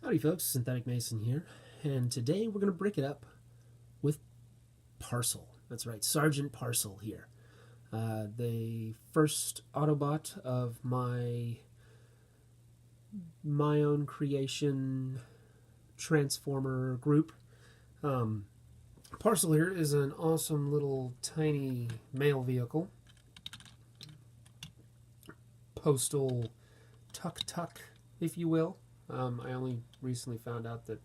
Howdy folks, Synthetic Mason here, and today we're going to break it up with Parcel. That's right, Sargent Parcel here. The first Autobot of my own creation Transformer group. Parcel here is an awesome little tiny mail vehicle. Postal tuk-tuk, if you will. I only recently found out that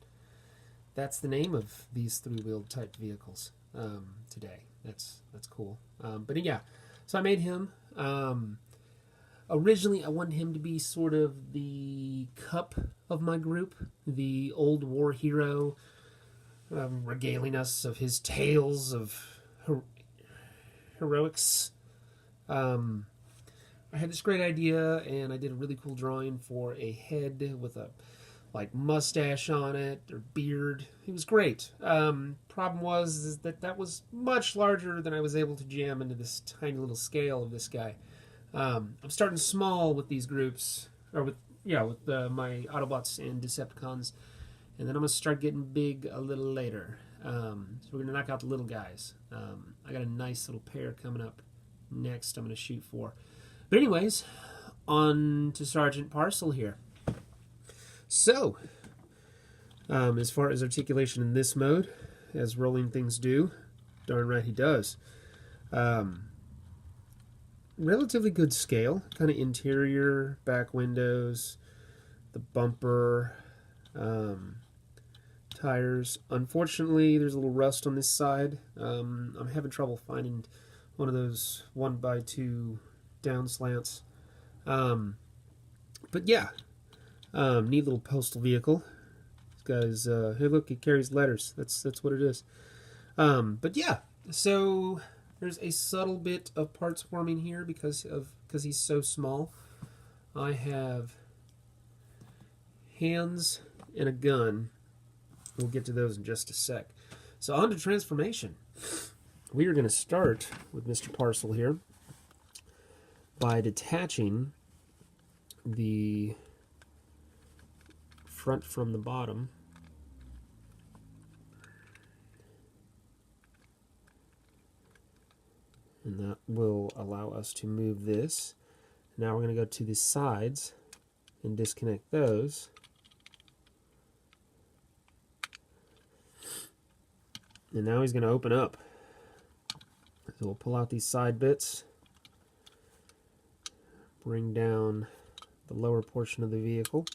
that's the name of these three-wheeled type vehicles today. That's cool. But yeah, so I made him. Originally, I wanted him to be sort of the Cup of my group, the old war hero, regaling us of his tales of heroics. I had this great idea, and I did a really cool drawing for a head with a mustache on it or beard. It was great. Problem was that was much larger than I was able to jam into this tiny little scale of this guy. I'm starting small with these groups, or with my Autobots and Decepticons, and then I'm gonna start getting big a little later. So we're gonna knock out the little guys. I got a nice little pair coming up next. I'm gonna shoot for. But anyways, on to Sargent Parcel here. So, as far as articulation in this mode, as rolling things do, darn right he does. Relatively good scale, kind of interior, back windows, the bumper, tires. Unfortunately, there's a little rust on this side. I'm having trouble finding one of those 1x2 down slants. But yeah, neat little postal vehicle. This guy's hey look, it carries letters. That's what it is. But yeah, so there's a subtle bit of parts forming here because he's so small. I have hands and a gun. We'll get to those in just a sec. So on to transformation. We are going to start with Mr. Parcel here by detaching the front from the bottom. And that will allow us to move this. Now we're going to go to the sides and disconnect those. And now he's going to open up. So we'll pull out these side bits. Bring down the lower portion of the vehicle.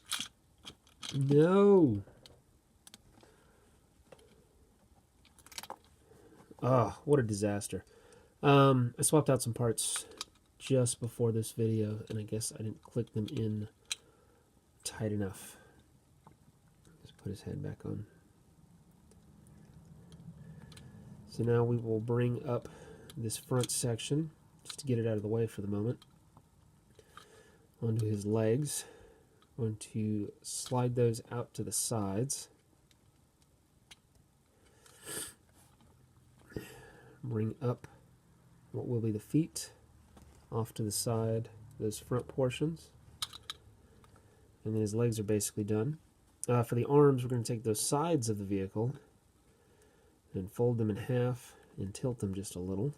No! Oh, what a disaster. I swapped out some parts just before this video, and I guess I didn't click them in tight enough. Just put his head back on. So now we will bring up this front section, just to get it out of the way for the moment, onto his legs. I'm going to slide those out to the sides. Bring up what will be the feet off to the side, those front portions. And then his legs are basically done. For the arms, we're going to take those sides of the vehicle and fold them in half and tilt them just a little.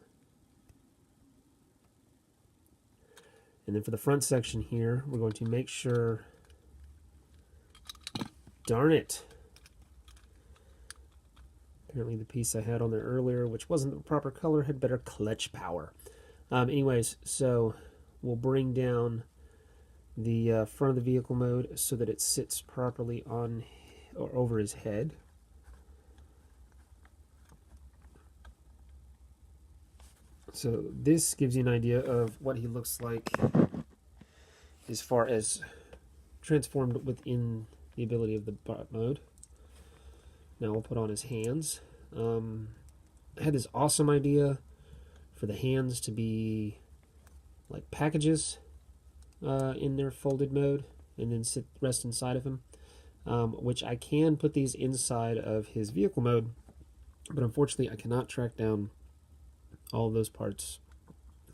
And then for the front section here, we're going to make sure, darn it, apparently the piece I had on there earlier, which wasn't the proper color, had better clutch power. Anyways, so we'll bring down the front of the vehicle mode so that it sits properly on or over his head. So this gives you an idea of what he looks like as far as transformed within the ability of the bot mode. Now we'll put on his hands. I had this awesome idea for the hands to be like packages in their folded mode and then rest inside of him, which I can put these inside of his vehicle mode, but unfortunately I cannot track down all of those parts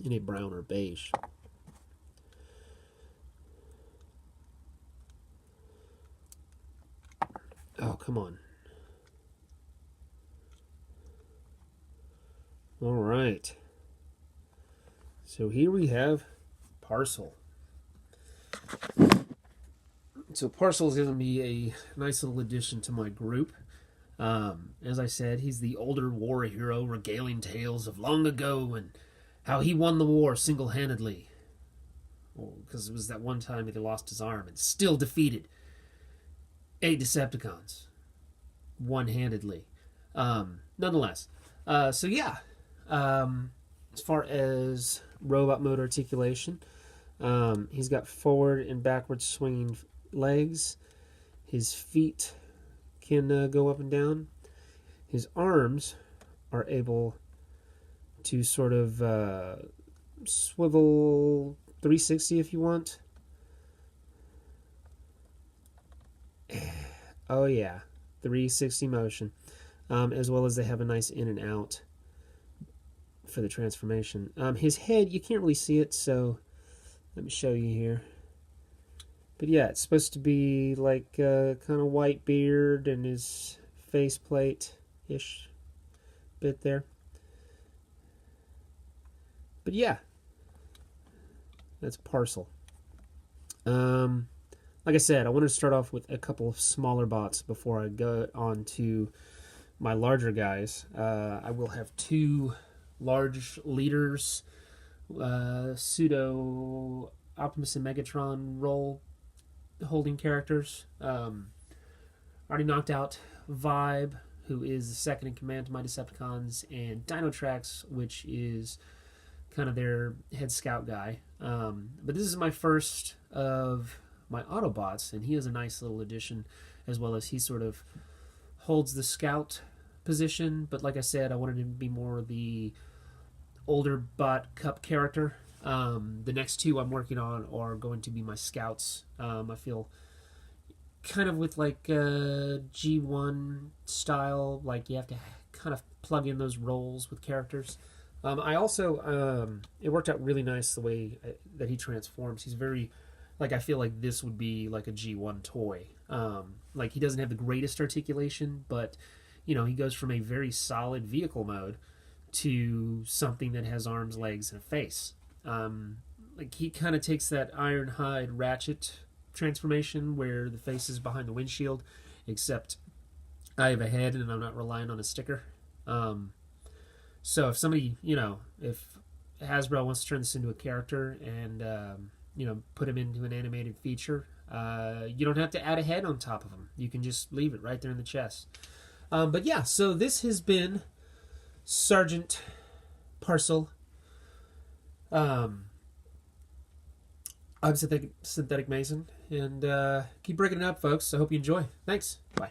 in a brown or beige. come on. All right. So here we have Parcel. So Parcel is going to be a nice little addition to my group. As I said, he's the older war hero regaling tales of long ago and how he won the war single-handedly. Because it was that one time he lost his arm and still defeated 8 Decepticons one-handedly. Nonetheless, so yeah, as far as robot mode articulation, he's got forward and backward swinging legs. His feet can go up and down. His arms are able to sort of swivel 360 if you want. Oh yeah, 360 motion. As well as they have a nice in and out for the transformation. His head, you can't really see it, so let me show you here. But yeah, it's supposed to be like kind of white beard and his faceplate-ish bit there. But yeah, that's Parcel. Like I said, I wanted to start off with a couple of smaller bots before I go on to my larger guys. I will have 2 large leaders, pseudo Optimus and Megatron role holding characters. Already knocked out Vibe, who is the second in command to my Decepticons, and Dinotrax, which is kind of their head scout guy. But this is my first of my Autobots, and he is a nice little addition, as well as he sort of holds the scout position. But like I said, I wanted him to be more the older bot cup character. The next 2 I'm working on are going to be my scouts. I feel kind of with like G1 style, like you have to kind of plug in those roles with characters. I also, it worked out really nice the way that he transforms. He's very, like, I feel like this would be like a G1 toy. Like, he doesn't have the greatest articulation, but, you know, he goes from a very solid vehicle mode to something that has arms, legs, and a face. Like, he kind of takes that Ironhide Ratchet transformation where the face is behind the windshield, except I have a head and I'm not relying on a sticker. So if somebody, you know, if Hasbro wants to turn this into a character and, you know, put him into an animated feature, you don't have to add a head on top of him. You can just leave it right there in the chest. But yeah, so this has been Sargent Parcel. I'm Synthetic Mason, and keep breaking it up, folks. I hope you enjoy. Thanks. Bye.